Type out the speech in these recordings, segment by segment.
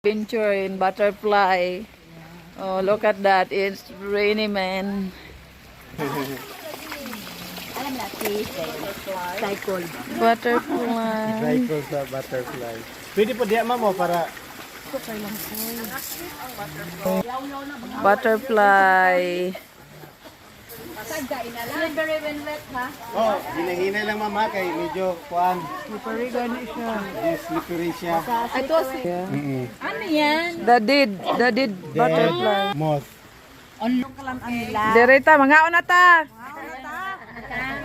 Adventure in butterfly. Oh, look at that. It's rainy, man. Alam na, cycle. Butterfly. Cycle sa butterfly. Pwede po diya mamo para Butterfly. Slippery when wet, ha? oh, hinahinay lang mama kay medyo kuan. Slippery gani siya. Yes, slippery siya. Ito, ano yan? The dead butterfly. Moth. Ano ka lang ang nila? Direta, mga una ta.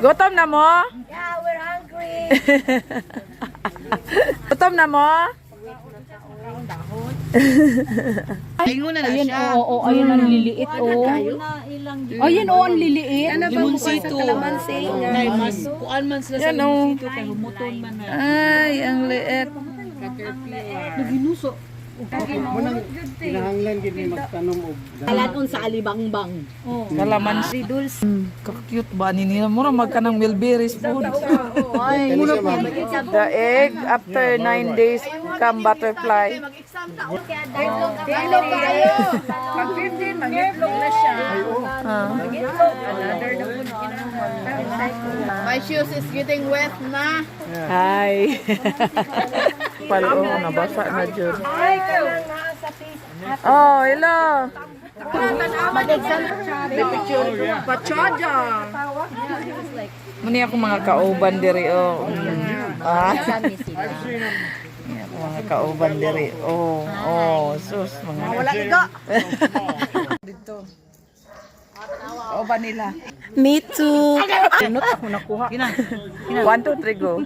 Gutom na mo? Yeah, we're hungry. Gutom na mo? Ayun, oo, ayun ang liliit, oo. Ayun, oo, ang liliit. Limonsito. Kuan man sila sa limonsito, kay humuton man na. Ay, ang liit. Naginuso. Munang kinahanglan gid ni magtanom og Kalanon sa alibangbang. Kalamansi. Cute ba ni nila mo magkanang mulberries food. Ay, the egg after 9 days come butterfly. Itlog kayo. Pag 15, mag-itlog na siya. My shoes is getting wet na. Hi. Palo nabasa na jud. Oh, hello. Muni ako mga kauban diri oh. Mga kauban diri. Oh, sus mga. Wala iga. Dito. Kauban nila. Me too. Pinot ako nakuha. 1 2 3 go.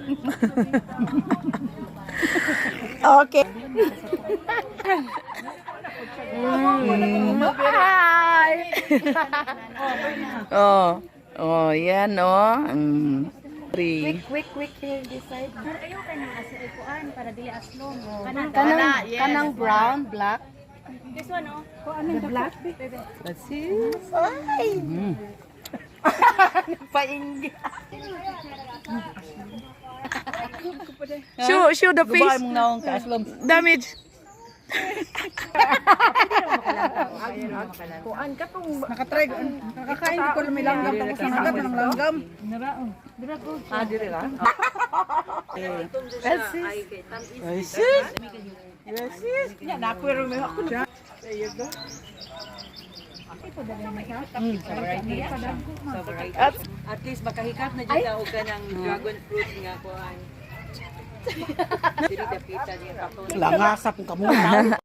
Okay. Hi. Oh, yan oh. Quick here this side. Ayaw ka ng asikuan para dili aslong. Kanang brown, black. This one oh. The black. Let's see. Ay. Painggi. Show the face. Damage. Kuan ka tong Nakatry, nakakain ko lang may langgam tapos nangagat ng langgam. Diri lang. Nya napero may ako dyan. At least makahikap na dyan og kanang dragon fruit nga kuan. Dili dapita niya katon. Langasap kamo.